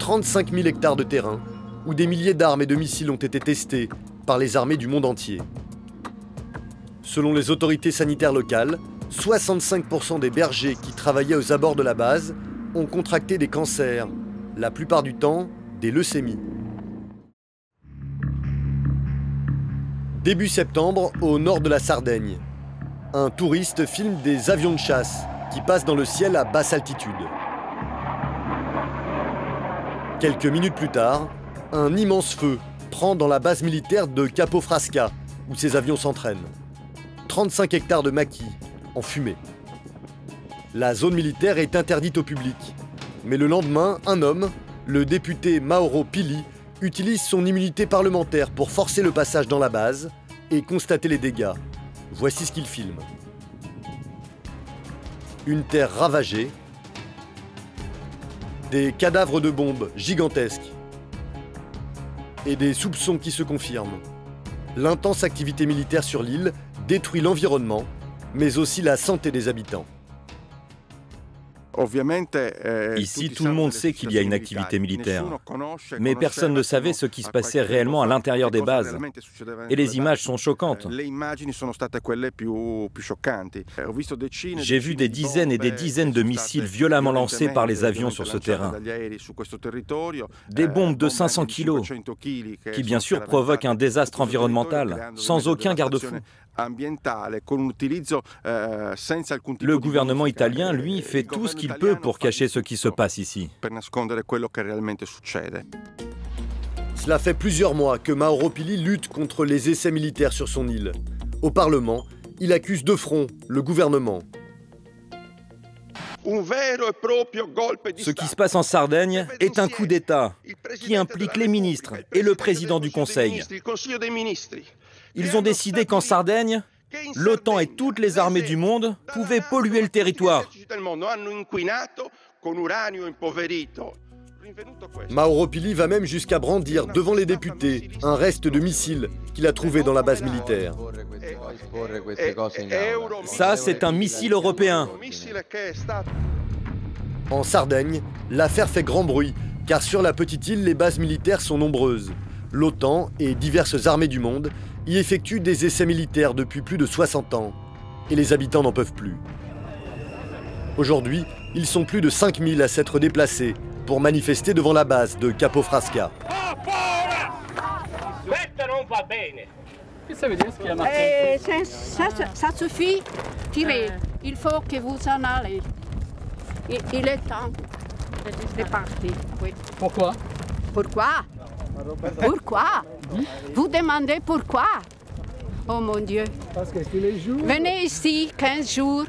35 000 hectares de terrain, où des milliers d'armes et de missiles ont été testés par les armées du monde entier. Selon les autorités sanitaires locales, 65% des bergers qui travaillaient aux abords de la base ont contracté des cancers, la plupart du temps des leucémies. Début septembre, au nord de la Sardaigne, un touriste filme des avions de chasse qui passent dans le ciel à basse altitude. Quelques minutes plus tard, un immense feu prend dans la base militaire de Capo Frasca, où ces avions s'entraînent. 35 hectares de maquis en fumée. La zone militaire est interdite au public. Mais le lendemain, un homme, le député Mauro Pili, utilise son immunité parlementaire pour forcer le passage dans la base et constater les dégâts. Voici ce qu'il filme. Une terre ravagée, des cadavres de bombes gigantesques et des soupçons qui se confirment. L'intense activité militaire sur l'île détruit l'environnement, mais aussi la santé des habitants. Ici, tout le monde sait qu'il y a une activité militaire, mais personne ne savait ce qui se passait réellement à l'intérieur des bases. Et les images sont choquantes. J'ai vu des dizaines et des dizaines de missiles violemment lancés par les avions sur ce terrain. Des bombes de 500 kilos, qui bien sûr provoquent un désastre environnemental, sans aucun garde-fou. Le gouvernement italien, lui, fait tout ce qu'il peut pour cacher ce qui se passe ici. Cela fait plusieurs mois que Mauro Pili lutte contre les essais militaires sur son île. Au Parlement, il accuse de front le gouvernement. Ce qui se passe en Sardaigne est un coup d'État qui implique les ministres et le président du Conseil. Ils ont décidé qu'en Sardaigne, l'OTAN et toutes les armées du monde pouvaient polluer le territoire. Mauro Pili va même jusqu'à brandir devant les députés un reste de missile qu'il a trouvé dans la base militaire. Ça, c'est un missile européen. En Sardaigne, l'affaire fait grand bruit, car sur la petite île, les bases militaires sont nombreuses. L'OTAN et diverses armées du monde y effectuent des essais militaires depuis plus de 60 ans. Et les habitants n'en peuvent plus. Aujourd'hui, ils sont plus de 5000 à s'être déplacés pour manifester devant la base de Capo Frasca. Ça suffit, tirez. Il faut que vous en allez. Il est temps de partir. Oui. Pourquoi? Pourquoi? Pourquoi? Vous demandez pourquoi? Oh mon Dieu. Parce que tous les jours... Venez ici 15 jours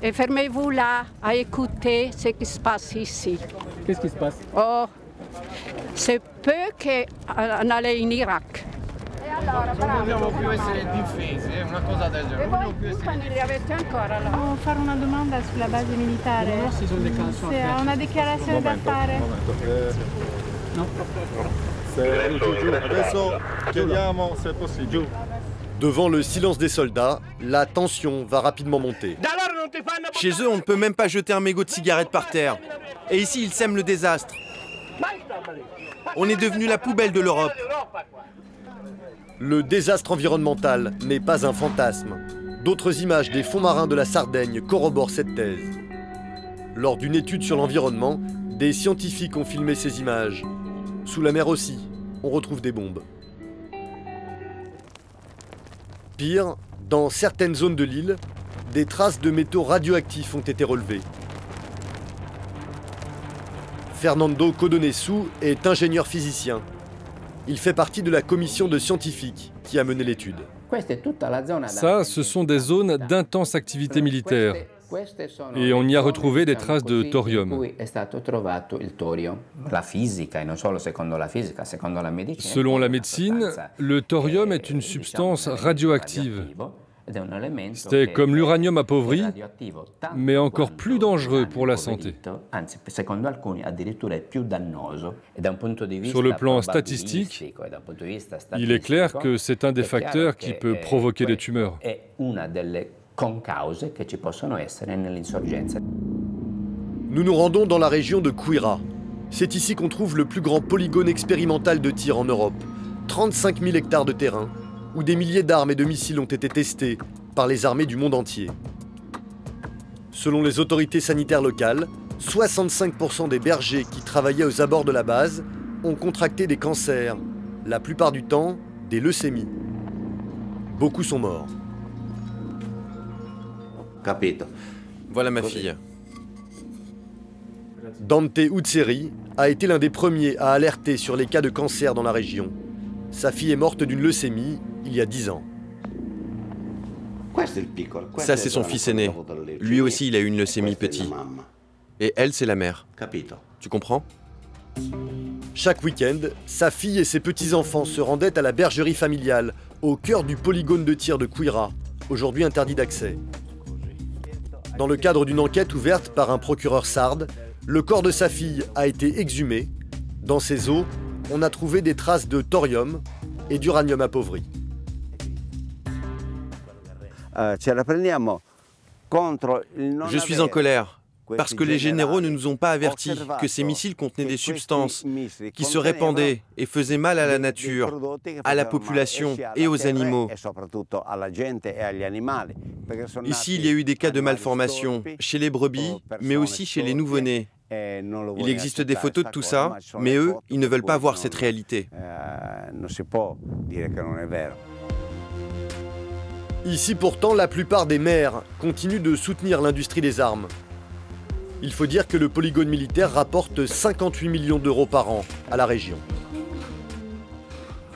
et fermez-vous là à écouter ce qui se passe ici. Qu'est-ce qui se passe? Oh, c'est peu qu'on allait en Irak. Non dobbiamo più essere difesi, una cosa del genere. Non dobbiamo più essere difesi. Devo fare una domanda sulla base militare. Se ha una dichiarazione da fare. No. Adesso chiediamo se è possibile. Devant le silence des soldats, la tension va rapidement monter. Chez eux, on ne peut même pas jeter un mégot de cigarette par terre. Et ici, ils sèment le désastre. On est devenu la poubelle de l'Europe. Le désastre environnemental n'est pas un fantasme. D'autres images des fonds marins de la Sardaigne corroborent cette thèse. Lors d'une étude sur l'environnement, des scientifiques ont filmé ces images. Sous la mer aussi, on retrouve des bombes. Pire, dans certaines zones de l'île, des traces de métaux radioactifs ont été relevées. Fernando Codonessou est ingénieur physicien. Il fait partie de la commission de scientifiques qui a mené l'étude. Ça, ce sont des zones d'intense activité militaire. Et on y a retrouvé des traces de thorium. Selon la médecine, le thorium est une substance radioactive. C'est comme l'uranium appauvri, mais encore plus dangereux pour la santé. Sur le plan statistique, il est clair que c'est un des facteurs qui peut provoquer des tumeurs. Nous nous rendons dans la région de Quirá. C'est ici qu'on trouve le plus grand polygone expérimental de tir en Europe. 35 000 hectares de terrain, où des milliers d'armes et de missiles ont été testés par les armées du monde entier. Selon les autorités sanitaires locales, 65% des bergers qui travaillaient aux abords de la base ont contracté des cancers, la plupart du temps des leucémies. Beaucoup sont morts. Voilà ma fille. Dante Utseri a été l'un des premiers à alerter sur les cas de cancer dans la région. Sa fille est morte d'une leucémie il y a 10 ans. Ça, c'est son fils aîné. Lui aussi, il a eu une leucémie petit. Et elle, c'est la mère. Tu comprends? Chaque week-end, sa fille et ses petits-enfants se rendaient à la bergerie familiale, au cœur du polygone de tir de Quira, aujourd'hui interdit d'accès. Dans le cadre d'une enquête ouverte par un procureur sarde, le corps de sa fille a été exhumé. Dans ses os, on a trouvé des traces de thorium et d'uranium appauvri. Je suis en colère, parce que les généraux ne nous ont pas avertis que ces missiles contenaient des substances qui se répandaient et faisaient mal à la nature, à la population et aux animaux. Ici, il y a eu des cas de malformation chez les brebis, mais aussi chez les nouveau-nés. Il existe des photos de tout ça, mais eux, ils ne veulent pas voir cette réalité. Ici pourtant, la plupart des maires continuent de soutenir l'industrie des armes. Il faut dire que le polygone militaire rapporte 58 millions d'euros par an à la région.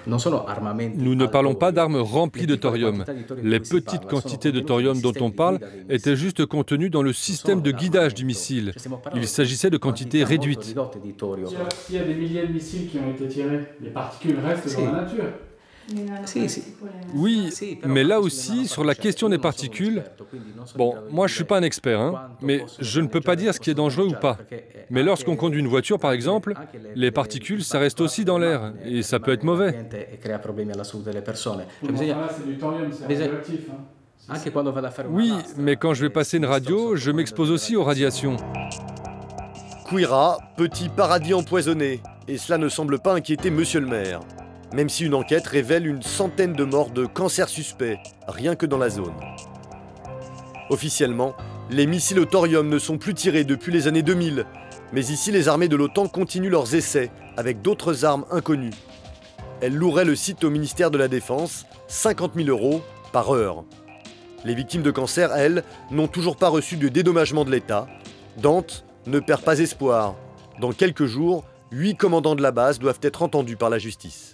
Nous ne parlons pas d'armes remplies de thorium. Les petites quantités de thorium dont on parle étaient juste contenues dans le système de guidage du missile. Il s'agissait de quantités réduites. S'il y a des milliers de missiles qui ont été tirés, les particules restent dans la nature. Oui, mais là aussi, sur la question des particules, bon, moi je ne suis pas un expert, hein, mais je ne peux pas dire ce qui est dangereux ou pas. Mais lorsqu'on conduit une voiture, par exemple, les particules, ça reste aussi dans l'air, et ça peut être mauvais. C'est du thorium, c'est radioactif. Oui, mais quand je vais passer une radio, je m'expose aussi aux radiations. Quira, petit paradis empoisonné, et cela ne semble pas inquiéter monsieur le maire. Même si une enquête révèle une centaine de morts de cancer suspect, rien que dans la zone. Officiellement, les missiles au thorium ne sont plus tirés depuis les années 2000, mais ici les armées de l'OTAN continuent leurs essais avec d'autres armes inconnues. Elles loueraient le site au ministère de la Défense, 50 000 € par heure. Les victimes de cancer, elles, n'ont toujours pas reçu de dédommagement de l'État. Dante ne perd pas espoir. Dans quelques jours, 8 commandants de la base doivent être entendus par la justice.